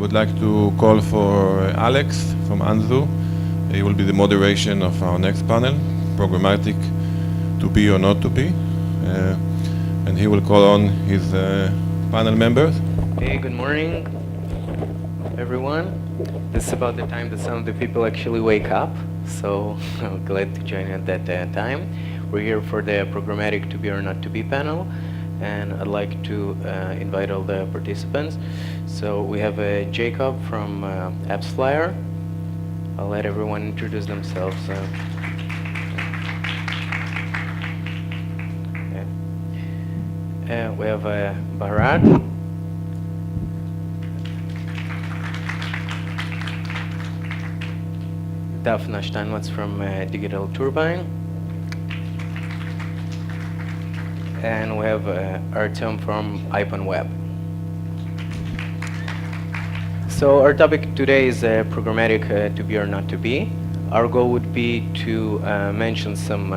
would like to call for Alex from Anzu. He will be the moderation of our next panel, Programmatic to be or not to be. And he will call on his panel members. Hey, good morning, everyone. This is about the time that some of the people actually wake up, so I'm glad to join at that time. We're here for the Programmatic to be or not to be panel, and I'd like to invite all the participants. So we have Jacob from APPSFLYER. I'll let everyone introduce themselves. We have Bharat. Daphna Steinmetz from Digital Turbine. And we have Artem from IPONWEB. So our topic today is programmatic to be or not to be. Our goal would be to mention some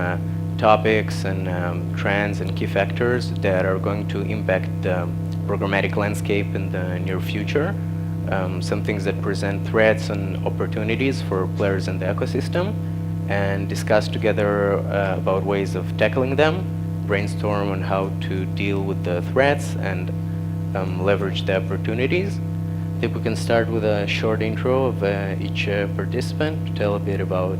topics and trends and key factors that are going to impact the programmatic landscape in the near future. Some things that present threats and opportunities for players in the ecosystem, and discuss together about ways of tackling them, brainstorm on how to deal with the threats and leverage the opportunities. I think we can start with a short intro of each participant to tell a bit about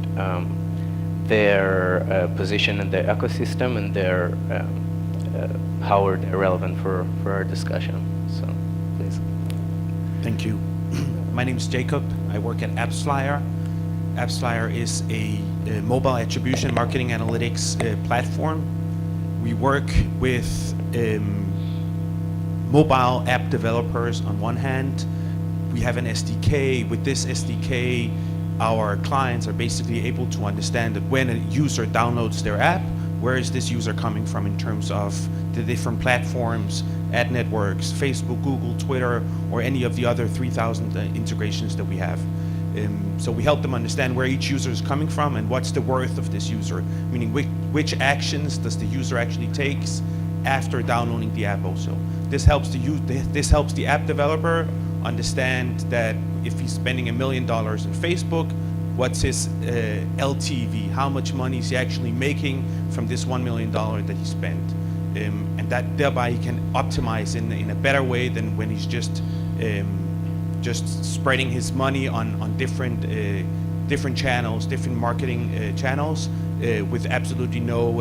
their position in the ecosystem and their how are they relevant for our discussion. So, please. Thank you. My name is Jacob. I work at APPSFLYER. APPSFLYER is a mobile attribution marketing analytics platform. We work with mobile app developers on one hand. We have an SDK. With this SDK, our clients are basically able to understand that when a user downloads their app, where is this user coming from in terms of the different platforms, ad networks, Facebook, Google, Twitter, or any of the other 3,000 integrations that we have. So we help them understand where each user is coming from and what's the worth of this user, meaning which actions does the user actually takes after downloading the app also. This helps the app developer understand that if he's spending $1 million on Facebook, what's his LTV, how much money is he actually making from this $1 million that he spent. And that thereby he can optimize in a better way than when he's just spreading his money on different channels, different marketing channels with absolutely no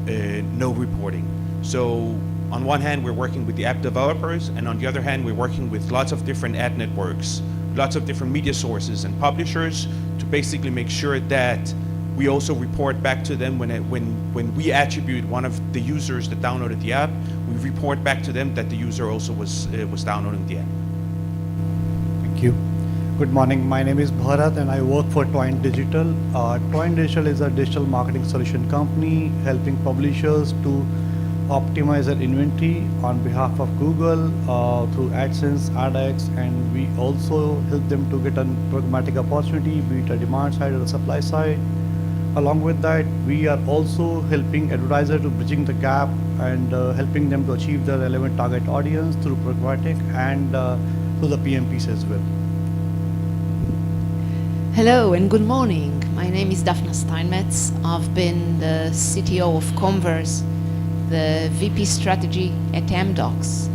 reporting. So on one hand, we're working with the app developers, and on the other hand, we're working with lots of different ad networks, lots of different media sources and publishers to basically make sure that we also report back to them when we attribute one of the users that downloaded the app, we report back to them that the user also was downloading the app. Thank you. Good morning. My name is Bharat and I work for TWINE Digital. TWINE Digital is a digital marketing solution company helping publishers to optimize their inventory on behalf of Google through AdSense, AdX, and we also help them to get a programmatic opportunity, be it a demand side or a supply side. Along with that, we are also helping advertisers to bridging the gap and helping them to achieve the relevant target audience through programmatic and through the PMPs as well. Hello and good morning. My name is Daphna Steinmetz. I've been the CTO of Converse, the VP strategy at Amdocs.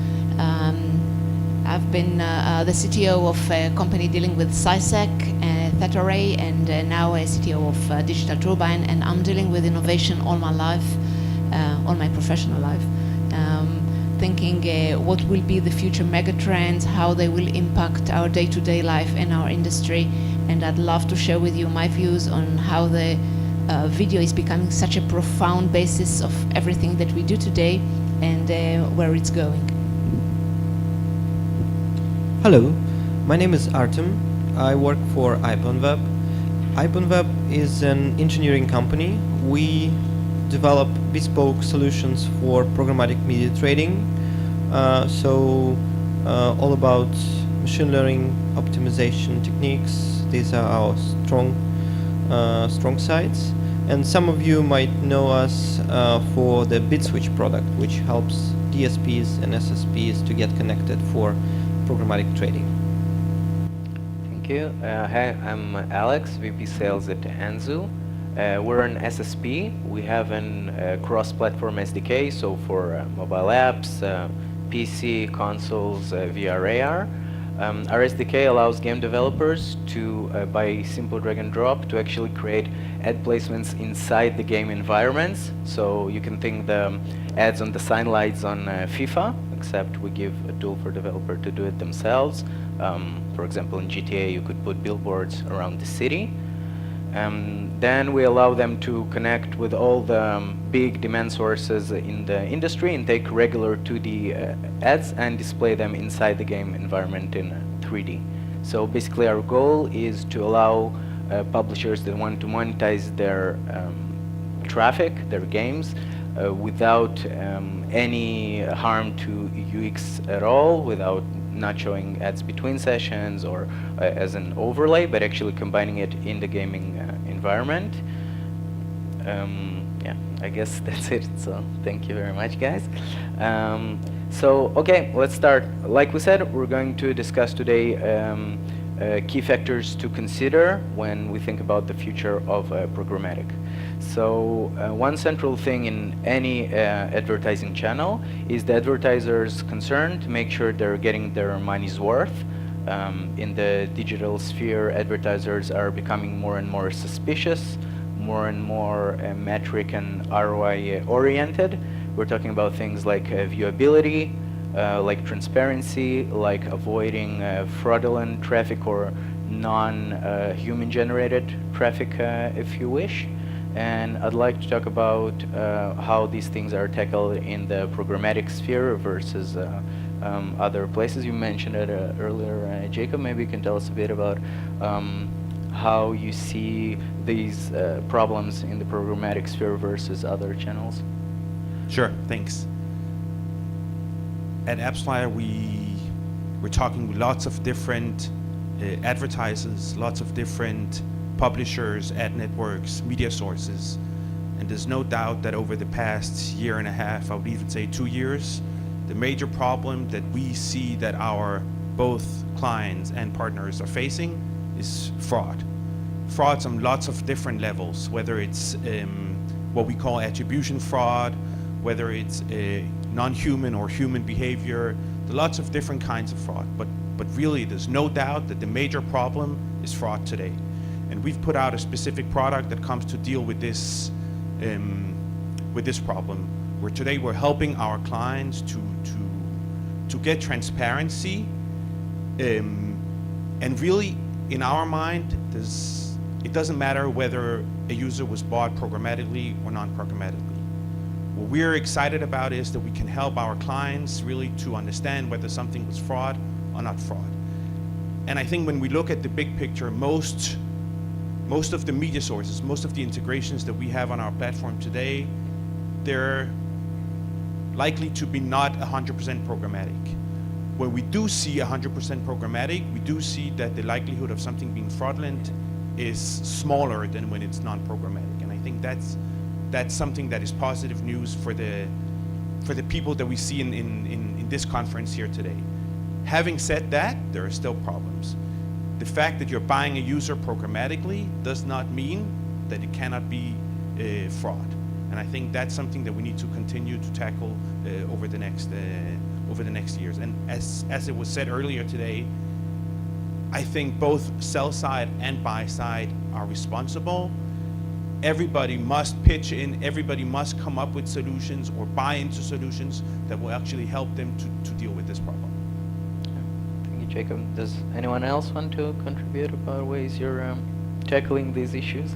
I've been the CTO of a company dealing with SciSec, Theta Array, and now a CTO of Digital Turbine, and I'm dealing with innovation all my life, all my professional life. Thinking what will be the future megatrends, how they will impact our day-to-day life and our industry, and I'd love to share with you my views on how the video is becoming such a profound basis of everything that we do today and where it's going. Hello, my name is Artem. I work for IPONWEB. IPONWEB is an engineering company. We develop bespoke solutions for programmatic media trading. All about machine learning, optimization techniques. These are our strong sides. And some of you might know us for the BitSwitch product, which helps DSPs and SSPs to get connected for programmatic trading. Thank you. Hi, I'm Alex, VP Sales at Anzu. We're an SSP. We have a cross-platform SDK, so for mobile apps, PC, consoles, VR, AR. Our SDK allows game developers to, by simple drag and drop, to actually create ad placements inside the game environments. So you can think the ads on the sign lights on FIFA, except we give a tool for developer to do it themselves. For example, in GTA, you could put billboards around the city. Then we allow them to connect with all the big demand sources in the industry and take regular 2D ads and display them inside the game environment in 3D. So basically our goal is to allow publishers that want to monetize their traffic, their games, without any harm to UX at all, without not showing ads between sessions or as an overlay, but actually combining it in the gaming environment. Yeah, I guess that's it. So thank you very much, guys. So okay, let's start. Like we said, we're going to discuss today key factors to consider when we think about the future of programmatic. So one central thing in any advertising channel is the advertiser's concern to make sure they're getting their money's worth. In the digital sphere, advertisers are becoming more and more suspicious, more and more metric and ROI oriented. We're talking about things like viewability, like transparency, like avoiding fraudulent traffic or non-human generated traffic, if you wish. And I'd like to talk about how these things are tackled in the programmatic sphere versus other places. You mentioned it earlier, Jacob. Maybe you can tell us a bit about how you see these problems in the programmatic sphere versus other channels. Sure, thanks. At APPSFLYER, we're talking with lots of different advertisers, lots of different publishers, ad networks, media sources. And there's no doubt that over the past year and a half, I would even say 2 years, the major problem that we see that our both clients and partners are facing is fraud. Fraud's on lots of different levels, whether it's what we call attribution fraud, whether it's non-human or human behavior. There are lots of different kinds of fraud, but really there's no doubt that the major problem is fraud today. And we've put out a specific product that comes to deal with this problem, where today we're helping our clients to get transparency, and really in our mind, it doesn't matter whether a user was bought programmatically or non-programmatically. What we're excited about is that we can help our clients really to understand whether something was fraud or not fraud. And I think when we look at the big picture, most of the media sources, most of the integrations that we have on our platform today, they're likely to be not 100% programmatic. When we do see 100% programmatic, we do see that the likelihood of something being fraudulent is smaller than when it's non-programmatic. And I think that's something that is positive news for the people that we see in this conference here today. Having said that, there are still problems. The fact that you're buying a user programmatically does not mean that it cannot be fraud. And I think that's something that we need to continue to tackle over the next years. And as it was said earlier today, I think both sell side and buy side are responsible. Everybody must pitch in, everybody must come up with solutions or buy into solutions that will actually help them to deal with this problem. Thank you, Jacob. Does anyone else want to contribute about ways you're tackling these issues?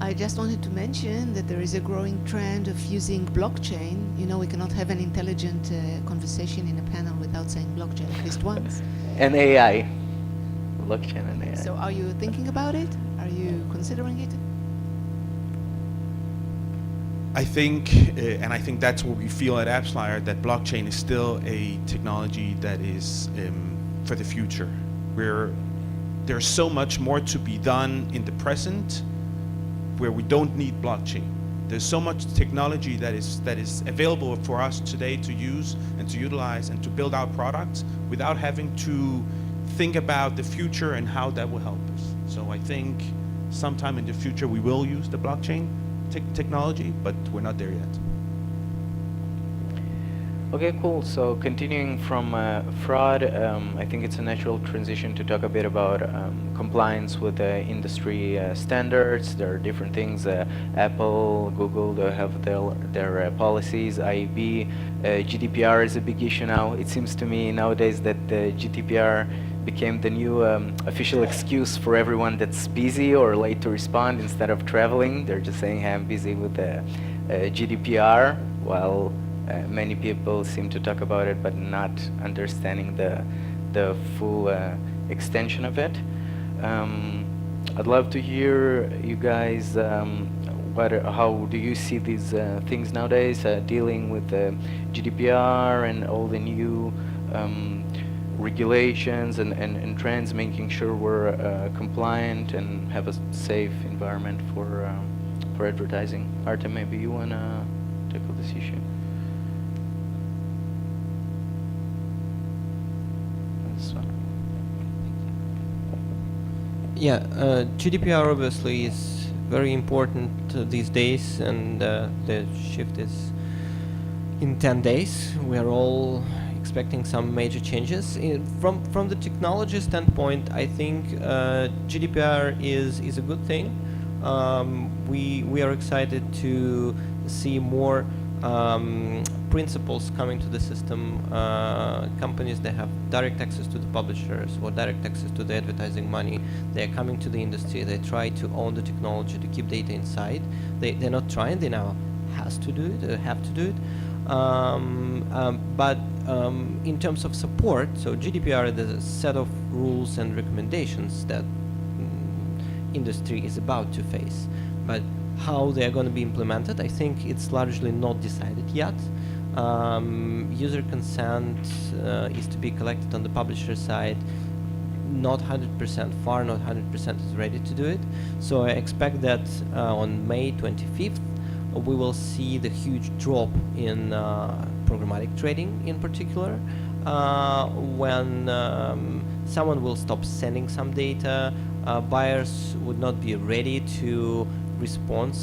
I just wanted to mention that there is a growing trend of using blockchain. You know, we cannot have an intelligent conversation in a panel without saying blockchain at least once. And AI. Blockchain and AI. So are you thinking about it? Are you considering it? I think, and I think that's what we feel at APPSFLYER, that blockchain is still a technology that is for the future. There's so much more to be done in the present where we don't need blockchain. There's so much technology that is available for us today to use and to utilize and to build our products without having to think about the future and how that will help us. So I think sometime in the future we will use the blockchain technology, but we're not there yet. Okay, cool. So continuing from fraud, I think it's a natural transition to talk a bit about compliance with industry standards. There are different things. Apple, Google, they have their policies. IAB, GDPR is a big issue now. It seems to me nowadays that GDPR became the new official excuse for everyone that's busy or late to respond instead of traveling. They're just saying, hey, I'm busy with GDPR, while many people seem to talk about it but not understanding the full extension of it. I'd love to hear you guys, how do you see these things nowadays, dealing with GDPR and all the new regulations and trends, making sure we're compliant and have a safe environment for advertising. Artem, maybe you want to tackle this issue? Yeah, GDPR obviously is very important these days, and the shift is in 10 days. We are all expecting some major changes. From the technology standpoint, I think GDPR is a good thing. We are excited to see more principles coming to the system. Companies that have direct access to the publishers or direct access to the advertising money, they're coming to the industry. They try to own the technology to keep data inside. They're not trying, they now have to do it. But in terms of support, so GDPR, there's a set of rules and recommendations that industry is about to face. But how they're going to be implemented, I think it's largely not decided yet. User consent is to be collected on the publisher side. Not 100%, far not 100% is ready to do it. So I expect that on May 25th, we will see the huge drop in programmatic trading in particular, when someone will stop sending some data, buyers would not be ready to respond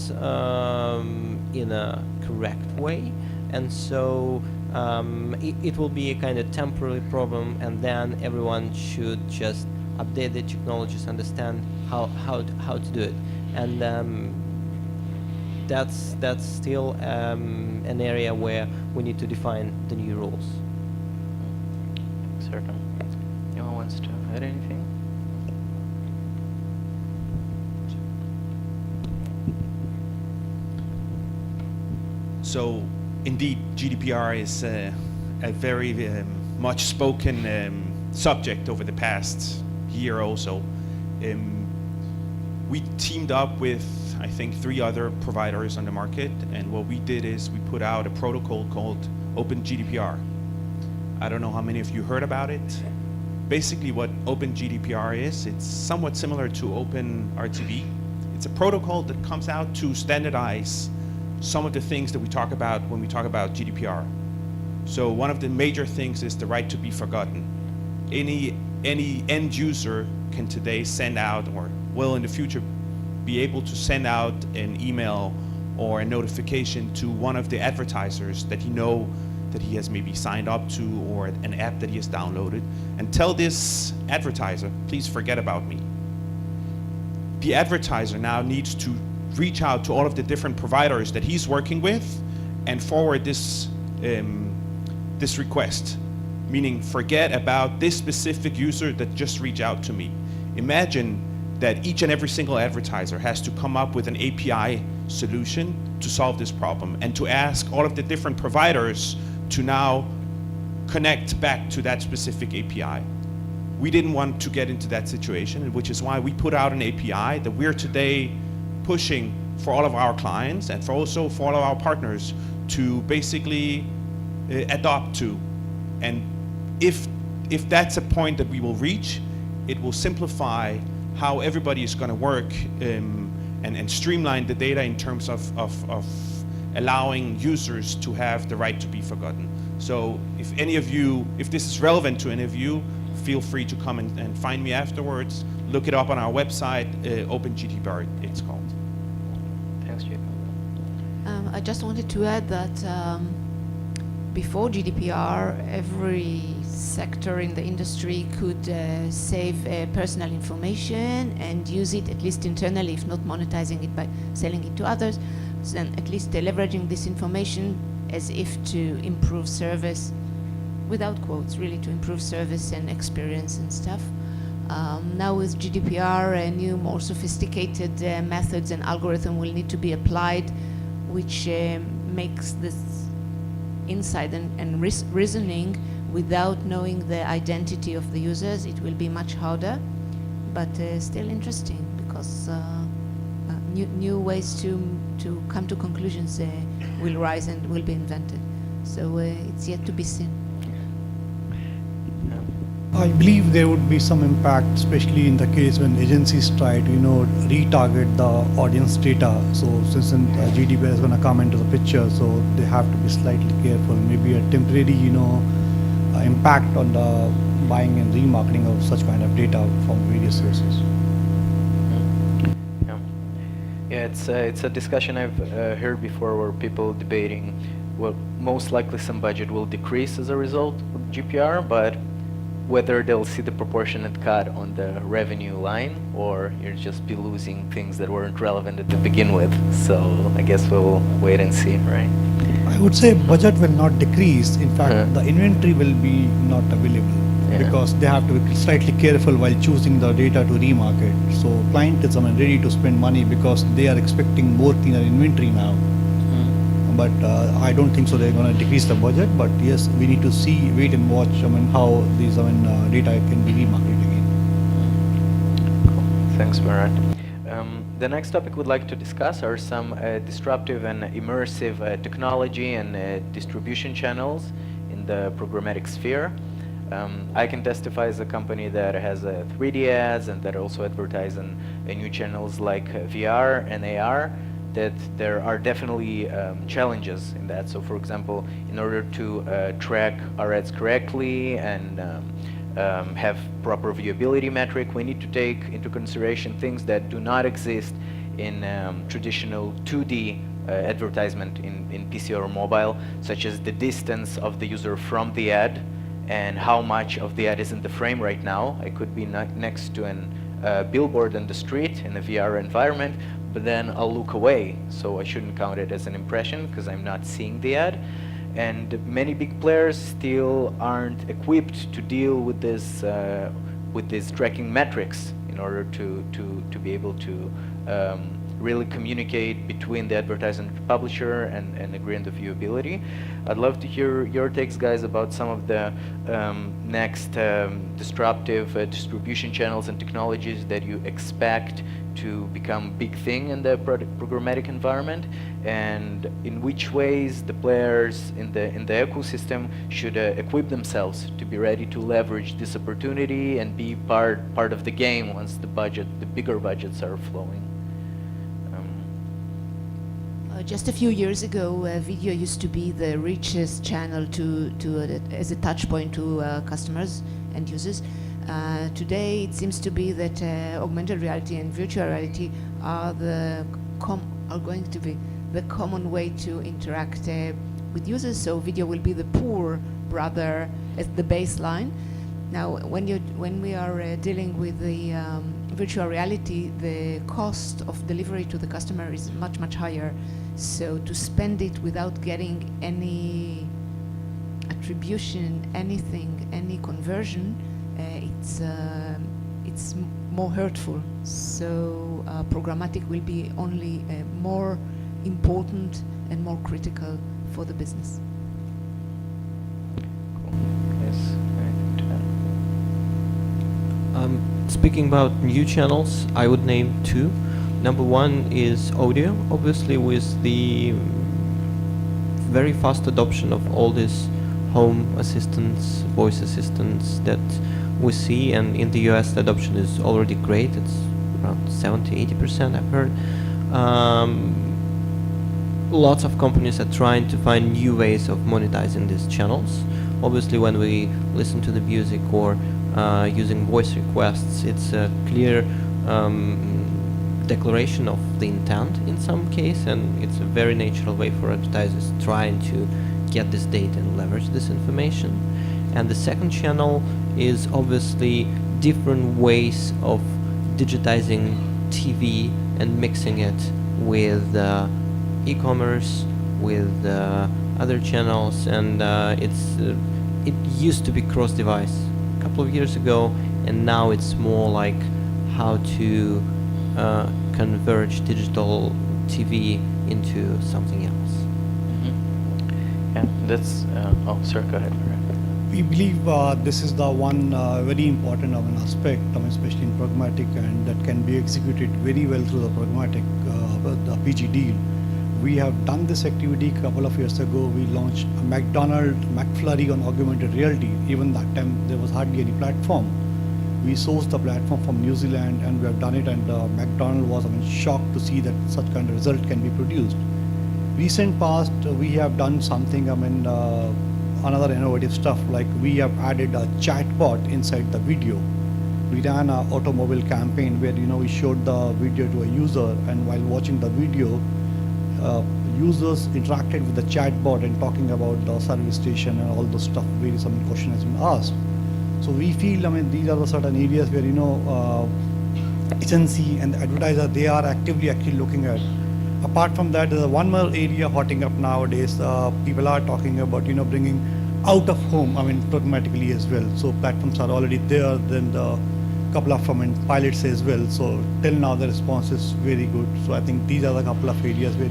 in a correct way, and so it will be a kind of temporary problem, and then everyone should just update the technologies, understand how to do it, and that's still an area where we need to define the new rules. Certain. Anyone wants to add anything? So, indeed, GDPR is a very much spoken subject over the past year or so. We teamed up with, I think, 3 other providers on the market, and what we did is we put out a protocol called OpenGDPR. I don't know how many of you heard about it. Basically what OpenGDPR is, it's somewhat similar to OpenRTB. It's a protocol that comes out to standardize some of the things that we talk about when we talk about GDPR. So one of the major things is the right to be forgotten. Any end user can today send out, or will in the future be able to send out an email or a notification to one of the advertisers that that he has maybe signed up to, or an app that he has downloaded, and tell this advertiser, please forget about me. The advertiser now needs to reach out to all of the different providers that he's working with and forward this request, meaning forget about this specific user that just reached out to me. Imagine that each and every single advertiser has to come up with an API solution to solve this problem, and to ask all of the different providers to now connect back to that specific API. We didn't want to get into that situation, which is why we put out an API that we're today pushing for all of our clients and also for all of our partners to basically adopt to. And if that's a point that we will reach, it will simplify how everybody is going to work and streamline the data in terms of allowing users to have the right to be forgotten. So if any of you, if this is relevant to any of you, feel free to come and find me afterwards. Look it up on our website, OpenGDPR it's called. Thanks, Jacob. I just wanted to add that before GDPR, every sector in the industry could save personal information and use it at least internally, if not monetizing it by selling it to others, then at least leveraging this information as if to improve service, without quotes, really to improve service and experience and stuff. Now with GDPR, new, more sophisticated methods and algorithm will need to be applied, which makes this insight and reasoning without knowing the identity of the users. It will be much harder, but still interesting, because new ways to come to conclusions will rise and will be invented. So it's yet to be seen. I believe there would be some impact, especially in the case when agencies try to, retarget the audience data. So since GDPR is going to come into the picture, so they have to be slightly careful. Maybe a temporary, impact on the buying and remarketing of such kind of data from various sources. Yeah, it's a discussion I've heard before, where people debating, well, most likely some budget will decrease as a result of GDPR, but whether they'll see the proportionate cut on the revenue line, or you'll just be losing things that weren't relevant to begin with. So I guess we'll wait and see, right? I would say budget will not decrease. In fact, the inventory will be not available, because they have to be slightly careful while choosing the data to remarket. So client is ready to spend money because they are expecting more cleaner inventory now. But I don't think so they're going to decrease the budget. But yes, we need to wait and watch how these data can be remarketed again. Cool. Thanks, Bharat. The next topic we'd like to discuss are some disruptive and immersive technology and distribution channels in the programmatic sphere. I can testify as a company that has 3D ads and that also advertise on new channels like VR and AR, that there are definitely challenges in that. So for example, in order to track our ads correctly and have proper viewability metric, we need to take into consideration things that do not exist in traditional 2D advertisement in PC or mobile, such as the distance of the user from the ad and how much of the ad is in the frame right now. I could be next to a billboard on the street in a VR environment, but then I'll look away, so I shouldn't count it as an impression because I'm not seeing the ad. And many big players still aren't equipped to deal with these tracking metrics in order to be able to really communicate between the advertiser and publisher and agree on the viewability. I'd love to hear your takes, guys, about some of the next disruptive distribution channels and technologies that you expect to become big thing in the programmatic environment, and in which ways the players in the ecosystem should equip themselves to be ready to leverage this opportunity and be part of the game once the bigger budgets are flowing. Just a few years ago, video used to be the richest channel as a touch point to customers and users. Today, it seems to be that augmented reality and virtual reality are going to be the common way to interact with users. So video will be the poor brother as the baseline. Now, when we are dealing with the virtual reality, the cost of delivery to the customer is much, much higher. So to spend it without getting any attribution, anything, any conversion, it's more hurtful. So programmatic will be only more important and more critical for the business. Cool. Yes. Speaking about new channels, I would name two. Number one is audio, obviously, with the very fast adoption of all these home assistants, voice assistants that we see, and in the US the adoption is already great. It's around 70-80%, I've heard. lots of companies are trying to find new ways of monetizing these channels. Obviously, when we listen to the music or using voice requests, it's a clear declaration of the intent in some case, and it's a very natural way for advertisers trying to get this data and leverage this information. And the second channel is obviously different ways of digitizing TV and mixing it with e-commerce, with other channels, and it used to be cross-device a couple of years ago, and now it's more like how to converge digital TV into something else. Yeah, that's. Oh, sir, go ahead. We believe this is the one very important aspect, especially in programmatic, and that can be executed very well through the programmatic, the PG deal. We have done this activity a couple of years ago. We launched a McFlurry on augmented reality. Even that time, there was hardly any platform. We sourced the platform from New Zealand, and we have done it, and McDonald was shocked to see that such kind of result can be produced. Recent past, we have done something, another innovative stuff, like we have added a chatbot inside the video. We ran an automobile campaign where we showed the video to a user, and while watching the video, users interacted with the chatbot and talking about the service station and all the stuff where some question has been asked. So we feel, these are the certain areas where agency and the advertiser, they are actively looking at. Apart from that, there's one more area hotting up nowadays. People are talking about bringing out of home, programmatically as well. So platforms are already there. Then the couple of pilots as well. So till now the response is very good. So I think these are the couple of areas where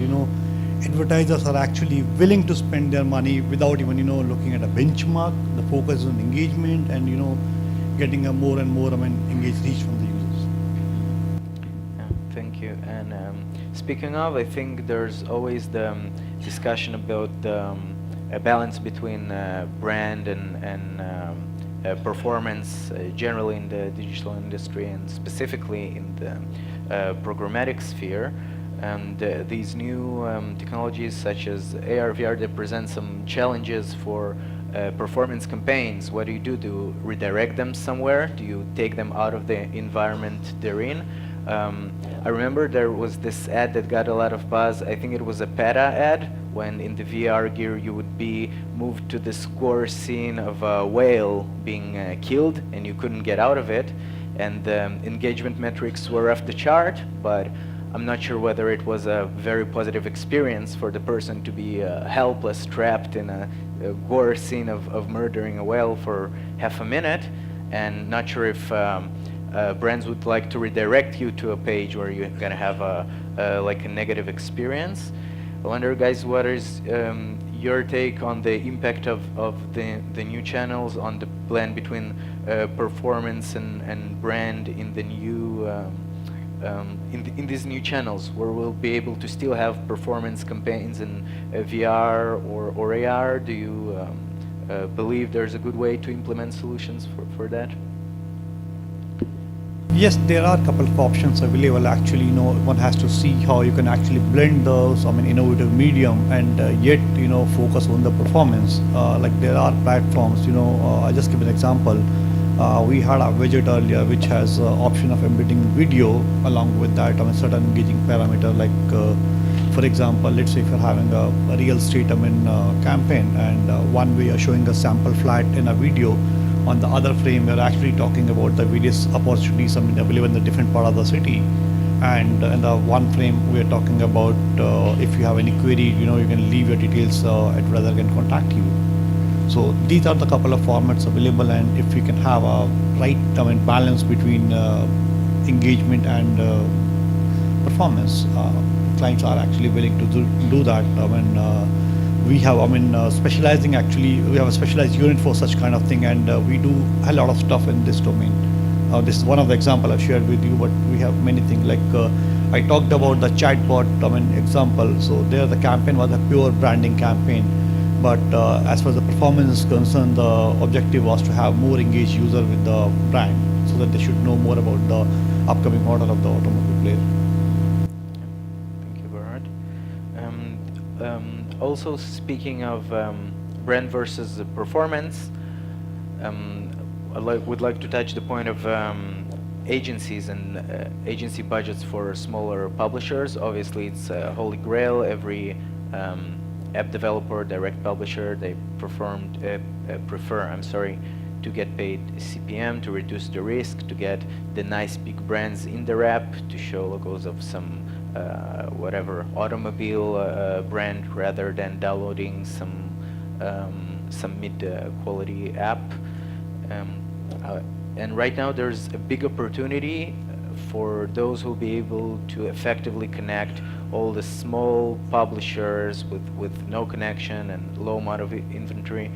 advertisers are actually willing to spend their money without even looking at a benchmark. The focus is on engagement and getting a more and more engaged reach from the users. Yeah, thank you. And speaking of, I think there's always the discussion about a balance between brand and performance generally in the digital industry and specifically in the programmatic sphere. And these new technologies such as AR, VR, they present some challenges for performance campaigns. What do you do? Do you redirect them somewhere? Do you take them out of the environment they're in? I remember there was this ad that got a lot of buzz. I think it was a PETA ad, when in the VR gear you would be moved to this gore scene of a whale being killed and you couldn't get out of it. And the engagement metrics were off the chart, but I'm not sure whether it was a very positive experience for the person to be helpless, trapped in a gore scene of murdering a whale for half a minute, and not sure if brands would like to redirect you to a page where you're gonna have like a negative experience. I wonder, guys, what is your take on the impact of the new channels on the blend between performance and brand in the new in these new channels, where we'll be able to still have performance campaigns in VR or AR? Do you believe there's a good way to implement solutions for that? Yes, there are a couple of options available. Actually, one has to see how you can actually blend those, innovative medium and yet, focus on the performance. Like there are platforms, I'll just give an example. We had a widget earlier which has option of embedding video along with that certain engaging parameter. Like, for example, let's say if you're having a real estate campaign, and one way you're showing a sample flat in a video, on the other frame we're actually talking about the various opportunities available in the different part of the city, and in the one frame we're talking about if you have any query, you can leave your details, advertiser can contact you. So these are the couple of formats available, and if we can have a right balance between engagement and performance, clients are actually willing to do that. We have, specializing actually, we have a specialized unit for such kind of thing, and we do a lot of stuff in this domain. This is one of the example I've shared with you, but we have many things. Like I talked about the chatbot example. So there the campaign was a pure branding campaign, but as far as the performance is concerned, the objective was to have more engaged user with the brand, so that they should know more about the upcoming model of the automobile player. Also speaking of brand versus performance, would like to touch the point of agencies and agency budgets for smaller publishers. Obviously, it's a holy grail. Every app developer, direct publisher, they prefer, to get paid CPM to reduce the risk, to get the nice big brands in their app, to show logos of some whatever automobile brand rather than downloading some mid-quality app. And right now there's a big opportunity for those who will be able to effectively connect all the small publishers with no connection and low amount of inventory,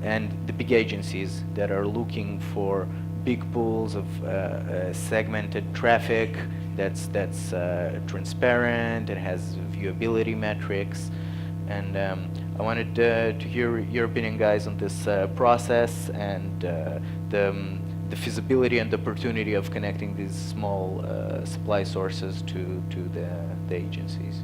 and the big agencies that are looking for big pools of segmented traffic that's transparent and has viewability metrics. And I wanted to hear your opinion, guys, on this process and the feasibility and the opportunity of connecting these small supply sources to the agencies.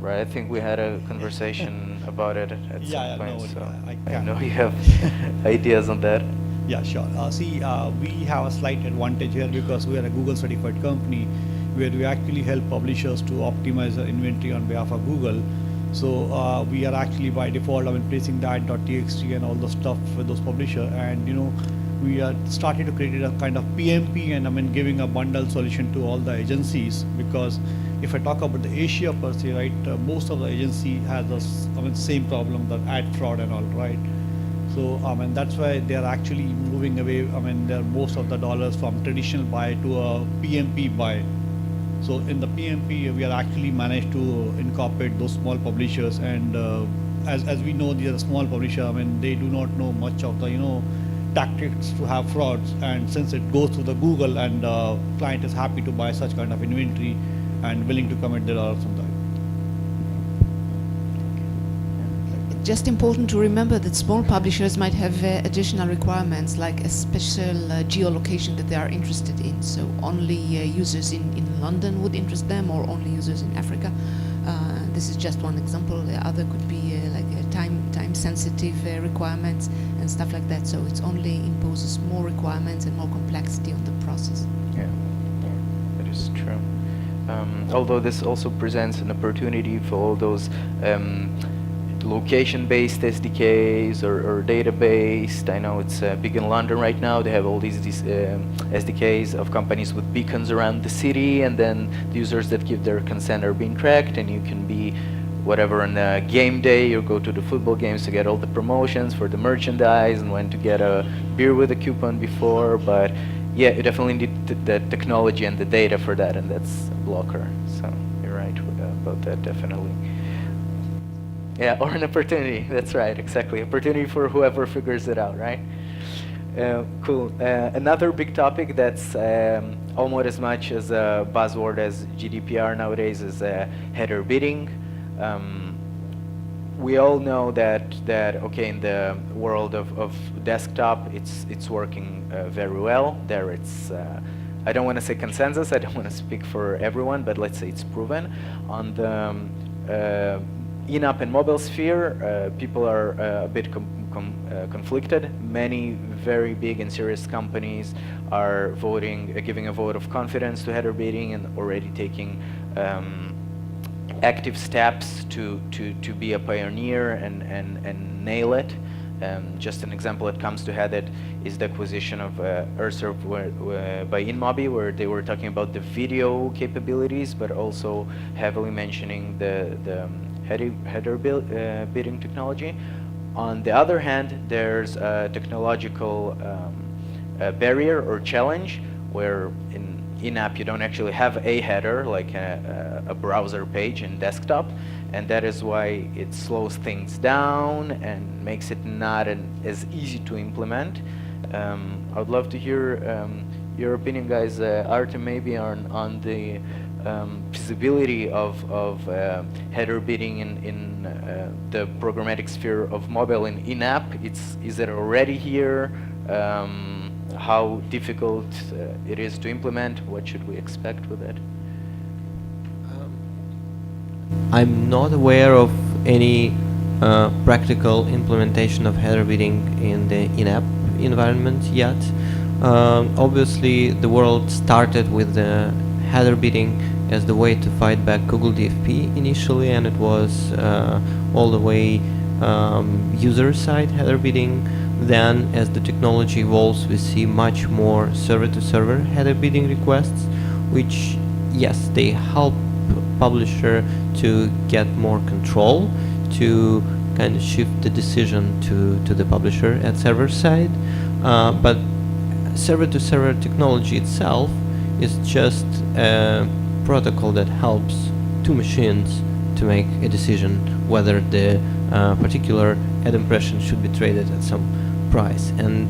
Right, I think we had a conversation about it at some point, so I know you have ideas on that. Yeah, sure. We have a slight advantage here because we are a Google certified company where we actually help publishers to optimize their inventory on behalf of Google. So we are actually by default, placing that .txt and all the stuff for those publishers, and we are starting to create a kind of PMP and giving a bundle solution to all the agencies, because if I talk about the Asia per se, right, most of the agency has the same problem, the ad fraud and all, right? So that's why they are actually moving away. They're most of the dollars from traditional buy to a PMP buy. So in the PMP, we are actually managed to incorporate those small publishers, and as we know, these are small publishers. They do not know much of the tactics to have frauds, and since it goes through the Google, and client is happy to buy such kind of inventory and willing to commit their dollars on that. Just important to remember that small publishers might have additional requirements, like a special geolocation that they are interested in. So only users in London would interest them, or only users in Africa. This is just one example. The other could be like time-sensitive requirements and stuff like that. So it only imposes more requirements and more complexity on the process. Yeah, that is true. Although this also presents an opportunity for all those location-based SDKs or data-based. I know it's big in London right now. They have all these SDKs of companies with beacons around the city, and then the users that give their consent are being tracked, and you can be whatever on a game day, you go to the football games to get all the promotions for the merchandise and when to get a beer with a coupon before. But yeah, you definitely need the technology and the data for that, and that's a blocker. So you're right about that, definitely. Yeah, or an opportunity. That's right, exactly. Opportunity for whoever figures it out, right? Cool. Another big topic that's almost as much as a buzzword as GDPR nowadays is header bidding. We all know that okay, in the world of desktop, it's working very well. There, it's I don't want to say consensus. I don't want to speak for everyone, but let's say it's proven. On the in-app and mobile sphere, people are a bit conflicted. Many very big and serious companies are giving a vote of confidence to header bidding and already taking active steps to be a pioneer and nail it. Just an example that comes to head is the acquisition of Hertz by InMobi, where they were talking about the video capabilities, but also heavily mentioning the header bidding technology. On the other hand, there's a technological barrier or challenge where in-app you don't actually have a header like a browser page in desktop, and that is why it slows things down and makes it not as easy to implement. I would love to hear your opinion, guys. Artem, maybe on the feasibility of header bidding in the programmatic sphere of mobile and in-app. Is it already here? How difficult it is to implement? What should we expect with it? I'm not aware of any practical implementation of header bidding in the in-app environment yet. Obviously, the world started with the header bidding as the way to fight back Google DFP initially, and it was all the way user-side header bidding. Then, as the technology evolves, we see much more server-to-server header bidding requests, which, yes, they help publisher to get more control, to kind of shift the decision to the publisher at server side. But server-to-server technology itself is just a protocol that helps two machines to make a decision whether the particular ad impression should be traded at some price. And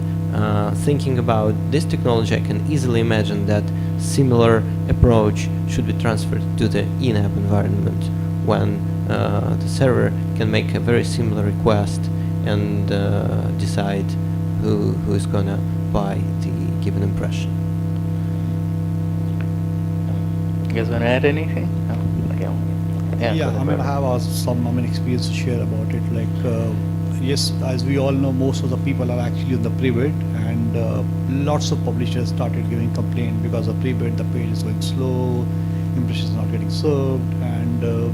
thinking about this technology, I can easily imagine that similar approach should be transferred to the in-app environment when the server can make a very similar request and decide who is gonna buy the given impression. You guys want to add anything? No? Okay. Yeah, go I mean, I ahead. have some experience to share about it. Like, yes, as we all know, most of the people are actually on the pre-bid, and lots of publishers started giving complaint because of pre-bid, the page is going slow, impressions not getting served, and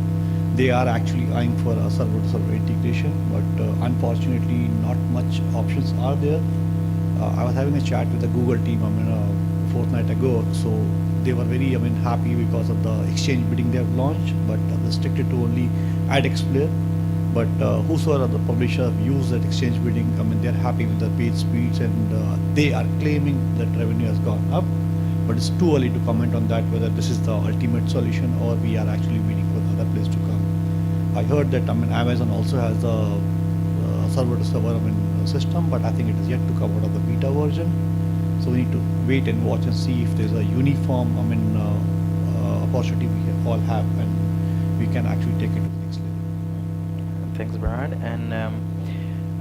they are actually eyeing for a server-to-server integration, but unfortunately, not much options are there. I was having a chat with the Google team, I mean, a fortnight ago, so they were very, happy because of the exchange bidding they have launched, but restricted to only APPSFLYER. But whosoever the publisher have used that exchange bidding, they're happy with the page speeds, and they are claiming that revenue has gone up. But it's too early to comment on that, whether this is the ultimate solution or we are actually waiting for the other place to come. I heard that Amazon also has a server-to-server system, but I think it is yet to come out of the beta version. So we need to wait and watch and see if there's a uniform opportunity we can all have, and we can actually take it to the next level. Thanks, Bharat.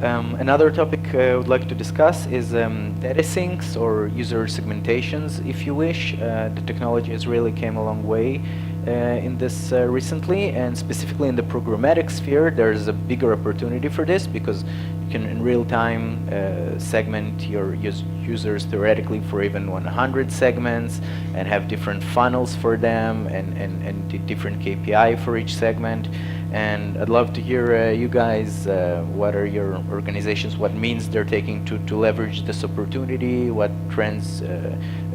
And another topic I would like to discuss is data syncs or user segmentations, if you wish. The technology has really came a long way in this recently, and specifically in the programmatic sphere, there's a bigger opportunity for this because you can in real time segment your users theoretically for even 100 segments and have different funnels for them and different KPI for each segment. And I'd love to hear you guys, what are your organizations, what means they're taking to leverage this opportunity, what trends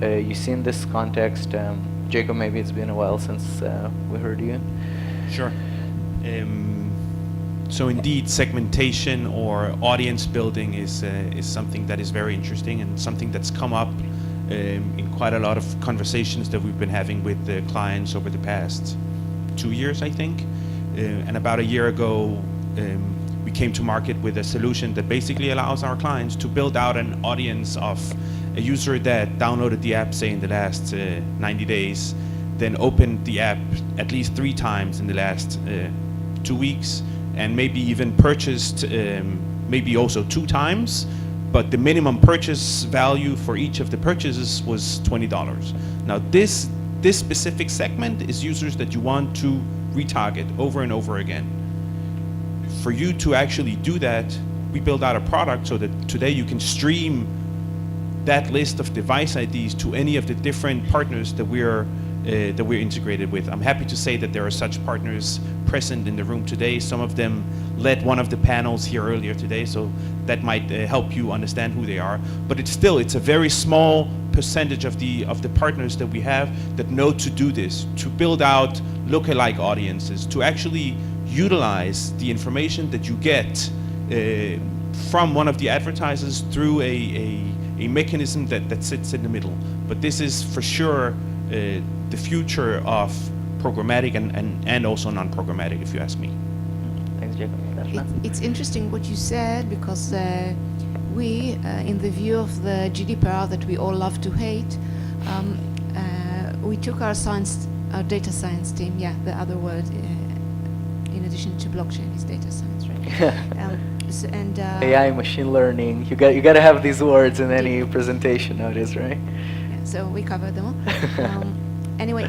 you see in this context. Jacob, maybe it's been a while since we heard you. Sure. So indeed, segmentation or audience building is something that is very interesting and something that's come up in quite a lot of conversations that we've been having with the clients over the past 2 years, I think. And about a year ago, we came to market with a solution that basically allows our clients to build out an audience of a user that downloaded the app, say, in the last 90 days, then opened the app at least 3 times in the last 2 weeks, and maybe even purchased maybe also 2 times, but the minimum purchase value for each of the purchases was $20. Now this specific segment is users that you want to retarget over and over again. For you to actually do that, we build out a product so that today you can stream that list of device IDs to any of the different partners that we're integrated with. I'm happy to say that there are such partners present in the room today. Some of them led one of the panels here earlier today, so that might help you understand who they are. But it's a very small percentage of the partners that we have that know to do this, to build out lookalike audiences, to actually utilize the information that you get from one of the advertisers through a mechanism that sits in the middle. But this is for sure the future of programmatic and also non-programmatic, if you ask me. Thanks, Jacob. Daphna? It's interesting what you said, because we, in the view of the GDPR that we all love to hate, we took our data science team, the other word in addition to blockchain is data science, right? AI, machine learning, you got to have these words in any presentation nowadays, right? So we covered them all. Anyway,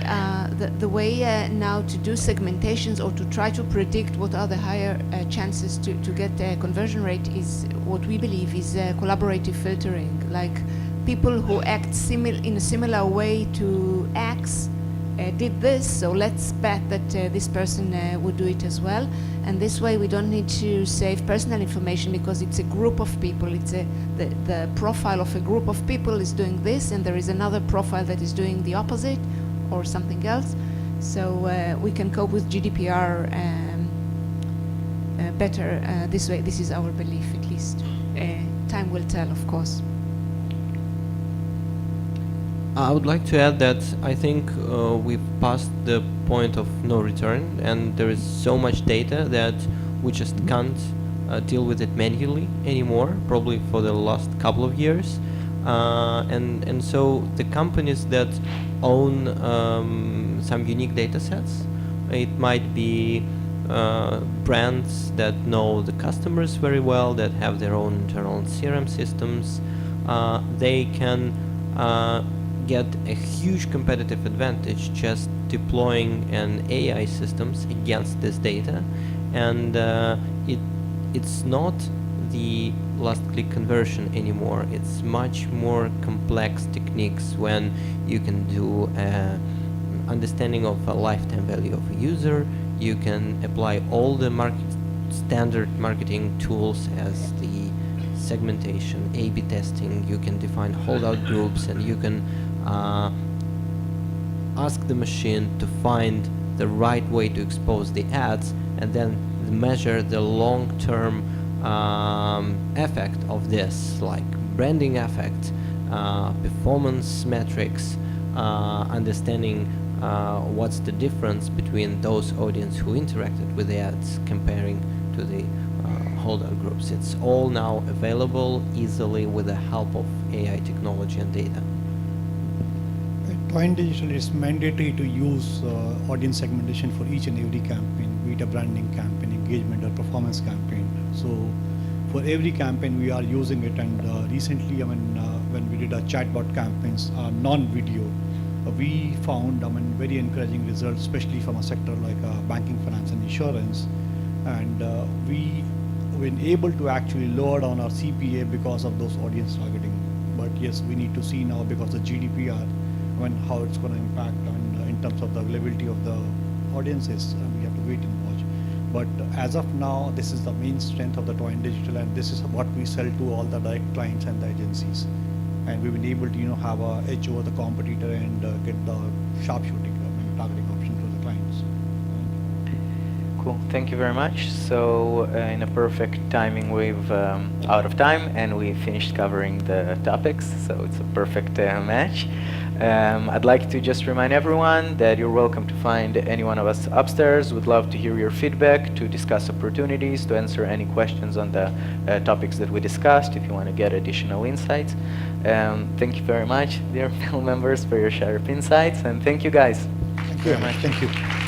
the way now to do segmentations or to try to predict what are the higher chances to get a conversion rate is what we believe is collaborative filtering. Like people who act in a similar way to X did this, so let's bet that this person would do it as well. And this way we don't need to save personal information because it's a group of people. It's the profile of a group of people is doing this, and there is another profile that is doing the opposite or something else. So we can cope with GDPR better this way. This is our belief, at least. Time will tell, of course. I would like to add that I think we've passed the point of no return, and there is so much data that we just can't deal with it manually anymore, probably for the last couple of years. And so the companies that own some unique data sets, it might be brands that know the customers very well, that have their own internal CRM systems, they can get a huge competitive advantage just deploying an AI systems against this data. And it's not the last click conversion anymore. It's much more complex techniques when you can do understanding of a lifetime value of a user. You can apply all the standard marketing tools as the segmentation, A/B testing. You can define holdout groups, and you can ask the machine to find the right way to expose the ads, and then measure the long-term effect of this, like branding effect, performance metrics, understanding what's the difference between those audience who interacted with the ads comparing to the holdout groups. It's all now available easily with the help of AI technology and data. TWINE Digital is mandatory to use audience segmentation for each and every campaign, be it a branding campaign, engagement, or performance campaign. So for every campaign we are using it, and recently, when we did our chatbot campaigns, non-video, we found very encouraging results, especially from a sector like banking, finance, and insurance. And we were able to actually lower down our CPA because of those audience targeting. But yes, we need to see now, because of GDPR, how it's going to impact in terms of the availability of the audiences. We have to wait and watch. But as of now, this is the main strength of the TWINE Digital, and this is what we sell to all the direct clients and the agencies. And we've been able to have a edge over the competitor and get the sharpshooting targeting option to the clients. Cool, thank you very much. So in a perfect timing, we've out of time, and we finished covering the topics, so it's a perfect match. I'd like to just remind everyone that you're welcome to find any one of us upstairs. We'd love to hear your feedback, to discuss opportunities, to answer any questions on the topics that we discussed, if you want to get additional insights. Thank you very much, dear panel members, for your sharp insights, and thank you guys. Thank you very much. Thank you.